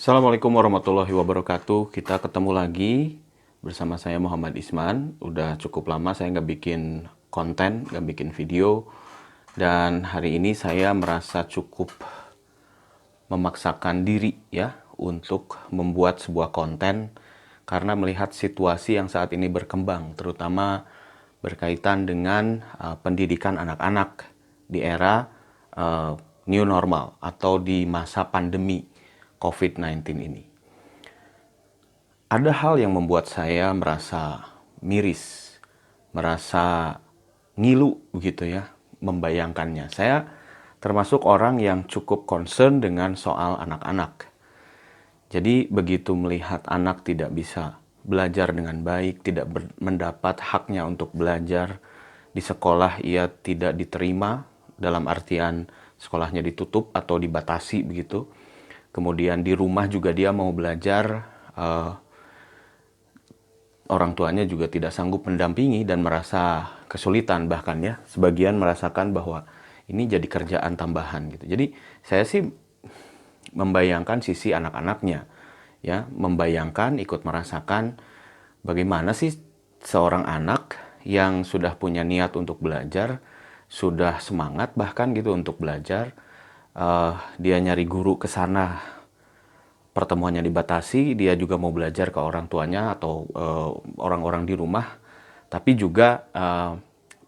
Assalamualaikum warahmatullahi wabarakatuh. Kita ketemu lagi bersama saya Muhammad Isman. Udah cukup lama saya nggak bikin konten, nggak bikin video. Dan hari ini saya merasa cukup memaksakan diri ya untuk membuat sebuah konten karena melihat situasi yang saat ini berkembang, terutama berkaitan dengan pendidikan anak-anak di era new normal atau di masa pandemi COVID-19 ini. Ada hal yang membuat saya merasa miris, merasa ngilu begitu ya, membayangkannya. Saya termasuk orang yang cukup concern dengan soal anak-anak. Jadi begitu melihat anak tidak bisa belajar dengan baik, tidak mendapat haknya untuk belajar, di sekolah ia tidak diterima, dalam artian sekolahnya ditutup atau dibatasi begitu. Kemudian di rumah juga dia mau belajar, orang tuanya juga tidak sanggup mendampingi dan merasa kesulitan, bahkan ya sebagian merasakan bahwa ini jadi kerjaan tambahan gitu. Jadi saya sih membayangkan sisi anak-anaknya, ya, membayangkan, ikut merasakan bagaimana sih seorang anak yang sudah punya niat untuk belajar, sudah semangat bahkan gitu untuk belajar, dia nyari guru ke sana, pertemuannya dibatasi, dia juga mau belajar ke orang tuanya atau orang-orang di rumah, tapi juga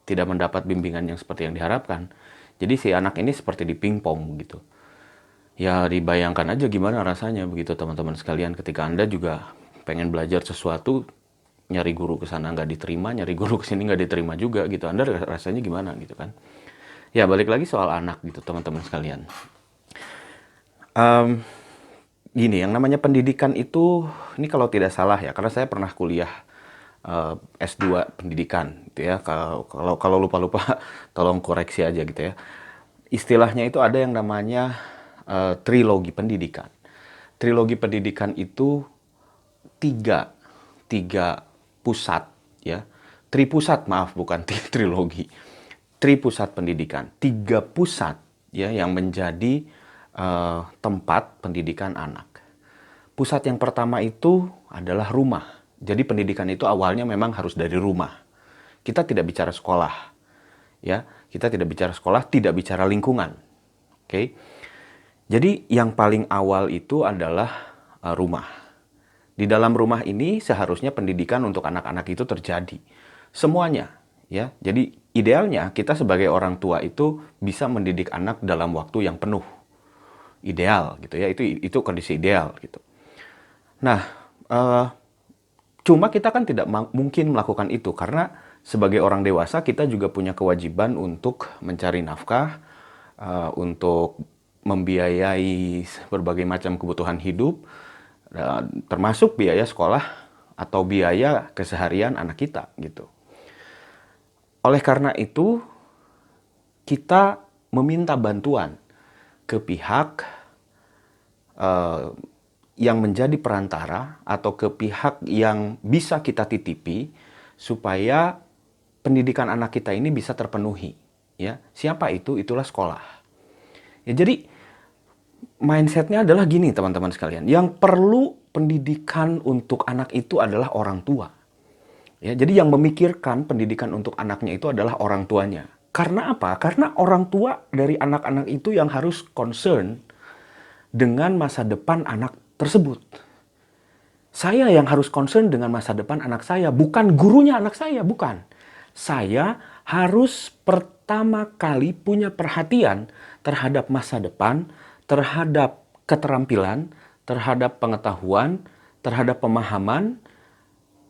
tidak mendapat bimbingan yang seperti yang diharapkan. Jadi si anak ini seperti di pingpong gitu. Ya dibayangkan aja gimana rasanya begitu teman-teman sekalian ketika Anda juga pengen belajar sesuatu, nyari guru ke sana nggak diterima, nyari guru ke sini nggak diterima juga gitu. Anda rasanya gimana gitu kan? Ya balik lagi soal anak gitu teman-teman sekalian. Um, Gini, yang namanya pendidikan itu, ini kalau tidak salah ya, karena saya pernah kuliah S2 pendidikan gitu ya. Kalau lupa-lupa tolong koreksi aja gitu ya. Istilahnya itu ada yang namanya trilogi pendidikan. Trilogi pendidikan itu tiga, tiga pusat ya. Tripusat, maaf, bukan trilogi. Tripusat pendidikan, tiga pusat ya yang menjadi tempat pendidikan anak. Pusat yang pertama itu adalah rumah. Jadi pendidikan itu awalnya memang harus dari rumah. Kita tidak bicara sekolah, ya. Kita tidak bicara sekolah, tidak bicara lingkungan. Oke. Jadi yang paling awal itu adalah rumah. Di dalam rumah ini seharusnya pendidikan untuk anak-anak itu terjadi. Semuanya, ya. Jadi idealnya kita sebagai orang tua itu bisa mendidik anak dalam waktu yang penuh. Ideal gitu ya. Itu kondisi ideal gitu. Nah, cuma kita kan tidak mungkin melakukan itu karena sebagai orang dewasa kita juga punya kewajiban untuk mencari nafkah, untuk membiayai berbagai macam kebutuhan hidup, termasuk biaya sekolah atau biaya keseharian anak kita gitu. Oleh karena itu, kita meminta bantuan ke pihak yang menjadi perantara atau ke pihak yang bisa kita titipi supaya pendidikan anak kita ini bisa terpenuhi. Ya, siapa itu? Itulah sekolah. Ya, jadi mindsetnya adalah gini teman-teman sekalian. Yang perlu pendidikan untuk anak itu adalah orang tua. Ya, jadi yang memikirkan pendidikan untuk anaknya itu adalah orang tuanya. Karena apa? Karena orang tua dari anak-anak itu yang harus concern dengan masa depan anak tersebut. Saya yang harus concern dengan masa depan anak saya, bukan gurunya anak saya, bukan. Saya harus pertama kali punya perhatian terhadap masa depan, terhadap keterampilan, terhadap pengetahuan, terhadap pemahaman,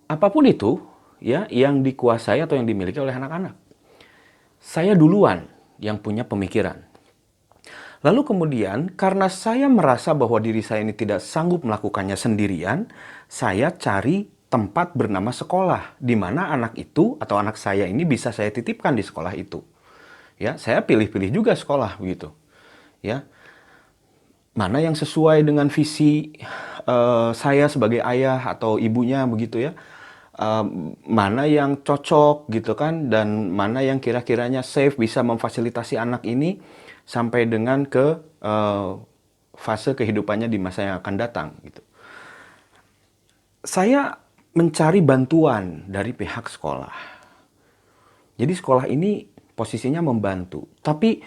apapun itu ya yang dikuasai atau yang dimiliki oleh anak-anak. Saya duluan yang punya pemikiran. Lalu kemudian, karena saya merasa bahwa diri saya ini tidak sanggup melakukannya sendirian, saya cari tempat bernama sekolah, di mana anak itu atau anak saya ini bisa saya titipkan di sekolah itu. Ya, saya pilih-pilih juga sekolah begitu. Ya, mana yang sesuai dengan visi saya sebagai ayah atau ibunya begitu ya. Mana yang cocok gitu kan, dan mana yang kira-kiranya safe bisa memfasilitasi anak ini sampai dengan ke fase kehidupannya di masa yang akan datang gitu. Saya mencari bantuan dari pihak sekolah. Jadi sekolah ini posisinya membantu, tapi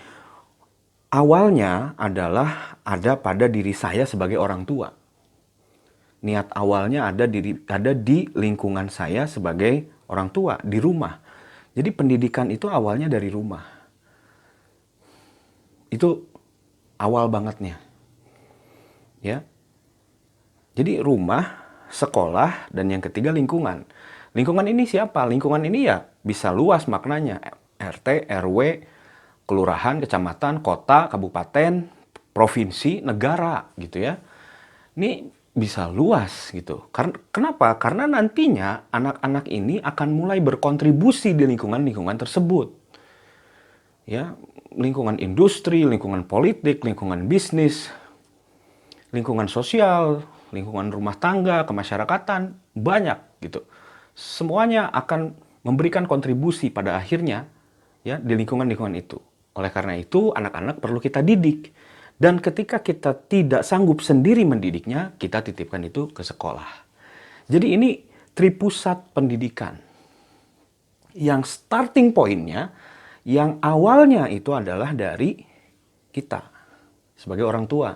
awalnya adalah ada pada diri saya sebagai orang tua. Niat awalnya ada di lingkungan saya sebagai orang tua, di rumah. Jadi pendidikan itu awalnya dari rumah. Itu awal bangetnya. Ya. Jadi rumah, sekolah, dan yang ketiga lingkungan. Lingkungan ini siapa? Lingkungan ini ya bisa luas maknanya. RT, RW, kelurahan, kecamatan, kota, kabupaten, provinsi, negara gitu ya. Ini bisa luas gitu. Kenapa? Karena nantinya anak-anak ini akan mulai berkontribusi di lingkungan-lingkungan tersebut. Ya, lingkungan industri, lingkungan politik, lingkungan bisnis, lingkungan sosial, lingkungan rumah tangga, kemasyarakatan, banyak gitu. Semuanya akan memberikan kontribusi pada akhirnya ya di lingkungan-lingkungan itu. Oleh karena itu, anak-anak perlu kita didik. Dan ketika kita tidak sanggup sendiri mendidiknya, kita titipkan itu ke sekolah. Jadi ini tripusat pendidikan. Yang starting point-nya, yang awalnya itu adalah dari kita sebagai orang tua.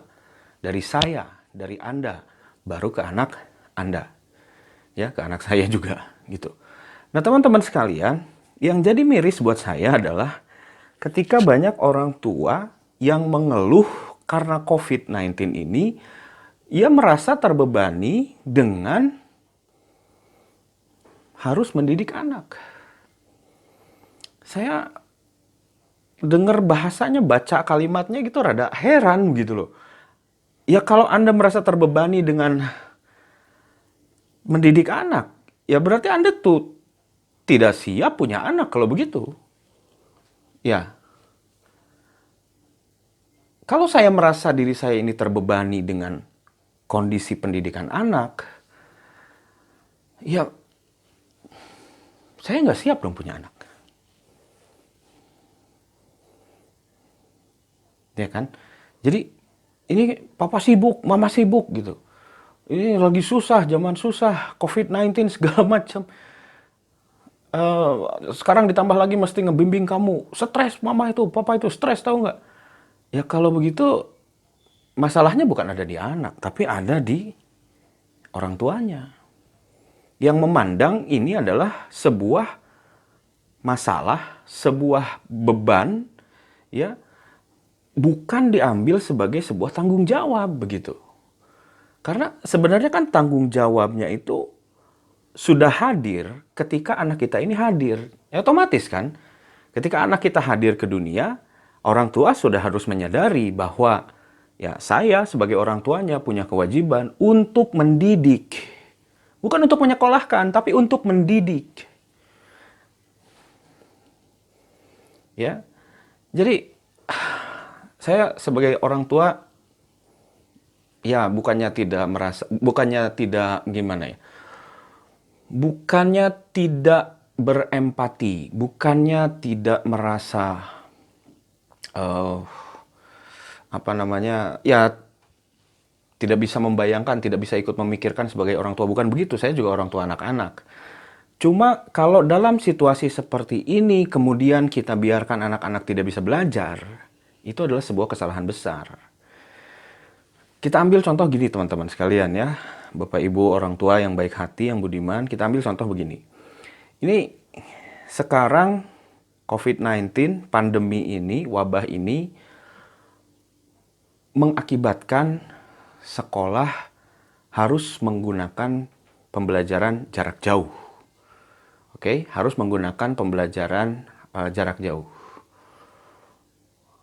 Dari saya, dari Anda, baru ke anak Anda. Ya, ke anak saya juga gitu. Nah, teman-teman sekalian, yang jadi miris buat saya adalah ketika banyak orang tua yang mengeluh karena COVID-19 ini, ia merasa terbebani dengan harus mendidik anak. Saya dengar bahasanya, baca kalimatnya gitu rada heran gitu loh. Ya kalau Anda merasa terbebani dengan mendidik anak, ya berarti Anda tuh tidak siap punya anak kalau begitu. Ya. Kalau saya merasa diri saya ini terbebani dengan kondisi pendidikan anak, ya saya nggak siap dong punya anak. Ya kan? Jadi ini papa sibuk, mama sibuk gitu. Ini lagi susah, zaman susah, COVID-19 segala macam. Sekarang ditambah lagi mesti ngebimbing kamu. Stres mama itu, papa itu stres, tahu nggak? Ya kalau begitu masalahnya bukan ada di anak, tapi ada di orang tuanya. Yang memandang ini adalah sebuah masalah, sebuah beban, ya, bukan diambil sebagai sebuah tanggung jawab begitu. Karena sebenarnya kan tanggung jawabnya itu sudah hadir ketika anak kita ini hadir. Ya otomatis kan, ketika anak kita hadir ke dunia, orang tua sudah harus menyadari bahwa ya saya sebagai orang tuanya punya kewajiban untuk mendidik. Bukan untuk menyekolahkan, tapi untuk mendidik. Ya. Jadi saya sebagai orang tua ya bukannya tidak gimana ya. Bukannya tidak berempati, bukannya tidak merasa ya tidak bisa membayangkan, tidak bisa ikut memikirkan sebagai orang tua. Bukan begitu, saya juga orang tua anak-anak. Cuma kalau dalam situasi seperti ini, kemudian kita biarkan anak-anak tidak bisa belajar, itu adalah sebuah kesalahan besar. Kita ambil contoh gini teman-teman sekalian ya. Bapak Ibu orang tua yang baik hati, yang budiman, kita ambil contoh begini. Ini sekarang COVID-19, pandemi ini, wabah ini, mengakibatkan sekolah harus menggunakan pembelajaran jarak jauh. Oke, harus menggunakan pembelajaran jarak jauh.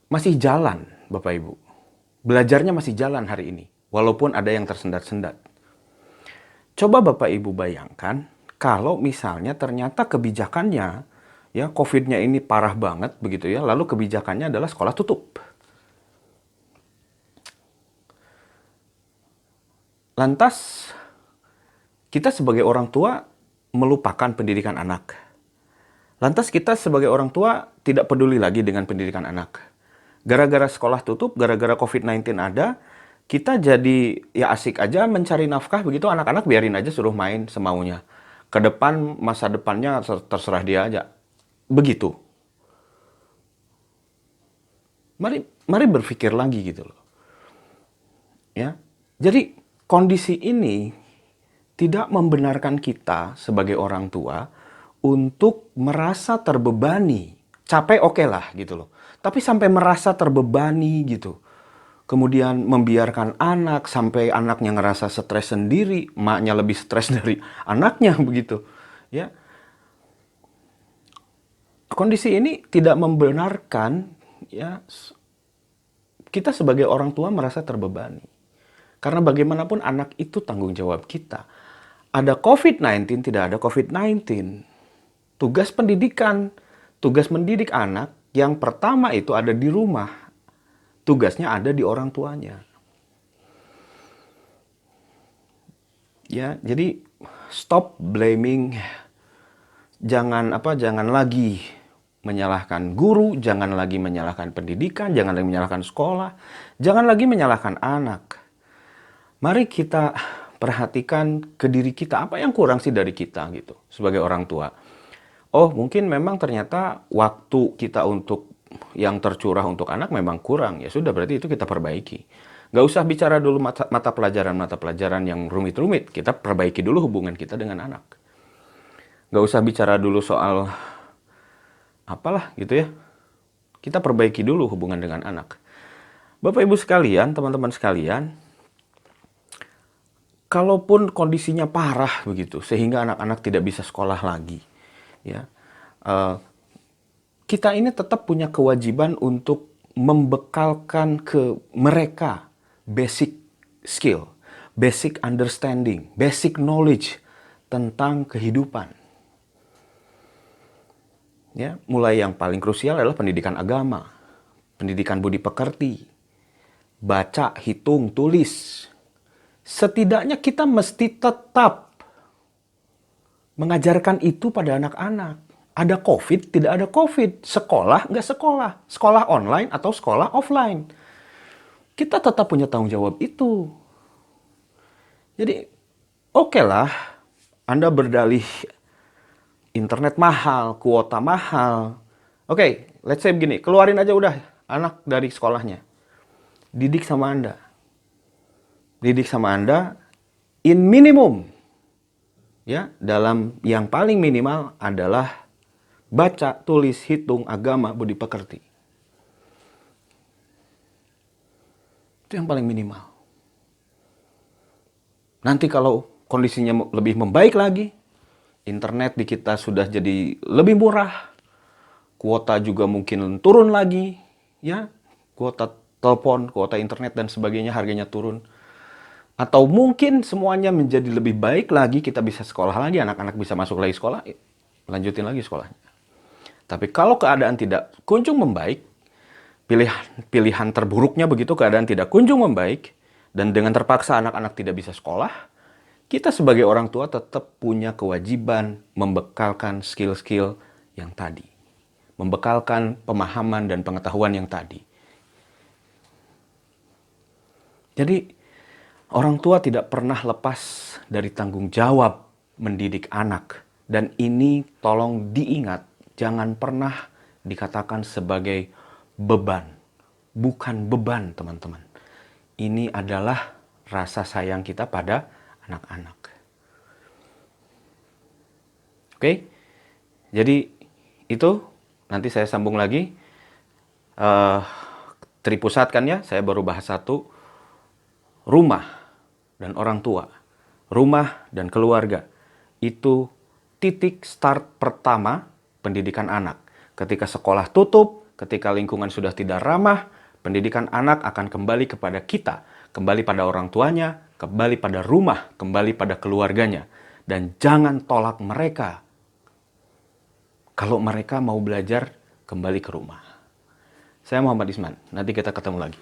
Masih jalan, Bapak Ibu. Belajarnya masih jalan hari ini, walaupun ada yang tersendat-sendat. Coba Bapak Ibu bayangkan, kalau misalnya ternyata kebijakannya, ya COVID-nya ini parah banget begitu ya, lalu kebijakannya adalah sekolah tutup. Lantas, kita sebagai orang tua melupakan pendidikan anak. Lantas kita sebagai orang tua tidak peduli lagi dengan pendidikan anak. Gara-gara sekolah tutup, gara-gara COVID-19 ada, Kita jadi ya asik aja mencari nafkah begitu, anak-anak biarin aja suruh main semaunya. Ke depan masa depannya terserah dia aja. Begitu. Mari berpikir lagi gitu loh. Ya. Jadi kondisi ini tidak membenarkan kita sebagai orang tua untuk merasa terbebani. Capek oke lah gitu loh. Tapi sampai merasa terbebani gitu. Kemudian membiarkan anak sampai anaknya ngerasa stres sendiri, maknya lebih stres dari anaknya begitu. Ya. Kondisi ini tidak membenarkan ya kita sebagai orang tua merasa terbebani. Karena bagaimanapun anak itu tanggung jawab kita. Ada COVID-19, tidak ada COVID-19. Tugas pendidikan, tugas mendidik anak yang pertama itu ada di rumah. Tugasnya ada di orang tuanya. Ya, jadi stop blaming. Jangan lagi menyalahkan guru, jangan lagi menyalahkan pendidikan, jangan lagi menyalahkan sekolah, jangan lagi menyalahkan anak. Mari kita perhatikan ke diri kita, apa yang kurang sih dari kita gitu sebagai orang tua. Oh, mungkin memang ternyata waktu kita untuk yang tercurah untuk anak memang kurang. Ya sudah, berarti itu kita perbaiki. Gak usah bicara dulu mata pelajaran yang rumit-rumit. Kita perbaiki dulu hubungan kita dengan anak. Gak usah bicara dulu soal apalah gitu ya. Kita perbaiki dulu hubungan dengan anak. Bapak Ibu sekalian, teman-teman sekalian, kalaupun kondisinya parah begitu, sehingga anak-anak tidak bisa sekolah lagi, ya, kita ini tetap punya kewajiban untuk membekalkan ke mereka basic skill, basic understanding, basic knowledge tentang kehidupan. Ya, mulai yang paling krusial adalah pendidikan agama, pendidikan budi pekerti, baca, hitung, tulis. Setidaknya kita mesti tetap mengajarkan itu pada anak-anak. Ada COVID, tidak ada COVID. Sekolah, nggak sekolah. Sekolah online atau sekolah offline. Kita tetap punya tanggung jawab itu. Jadi, oke lah, Anda berdalih internet mahal, kuota mahal. Oke, let's say begini, keluarin aja udah anak dari sekolahnya. Didik sama Anda. Didik sama Anda in minimum. Ya, dalam yang paling minimal adalah baca, tulis, hitung, agama, budi pekerti. Itu yang paling minimal. Nanti kalau kondisinya lebih membaik lagi, internet di kita sudah jadi lebih murah, kuota juga mungkin turun lagi, ya, kuota telepon, kuota internet dan sebagainya harganya turun. Atau mungkin semuanya menjadi lebih baik lagi, kita bisa sekolah lagi, anak-anak bisa masuk lagi sekolah, lanjutin lagi sekolahnya. Tapi kalau keadaan tidak kunjung membaik, pilihan terburuknya begitu, keadaan tidak kunjung membaik, dan dengan terpaksa anak-anak tidak bisa sekolah, kita sebagai orang tua tetap punya kewajiban membekalkan skill-skill yang tadi. Membekalkan pemahaman dan pengetahuan yang tadi. Jadi, orang tua tidak pernah lepas dari tanggung jawab mendidik anak. Dan ini tolong diingat, jangan pernah dikatakan sebagai beban. Bukan beban, teman-teman. Ini adalah rasa sayang kita pada anak-anak. Oke? Jadi itu nanti saya sambung lagi. Terpusatkan ya, saya baru bahas satu. Rumah dan orang tua, rumah dan keluarga, itu titik start pertama pendidikan anak. Ketika sekolah tutup, ketika lingkungan sudah tidak ramah, pendidikan anak akan kembali kepada kita, kembali pada orang tuanya, kembali pada rumah, kembali pada keluarganya. Dan jangan tolak mereka kalau mereka mau belajar kembali ke rumah. Saya Muhammad Isman, nanti kita ketemu lagi.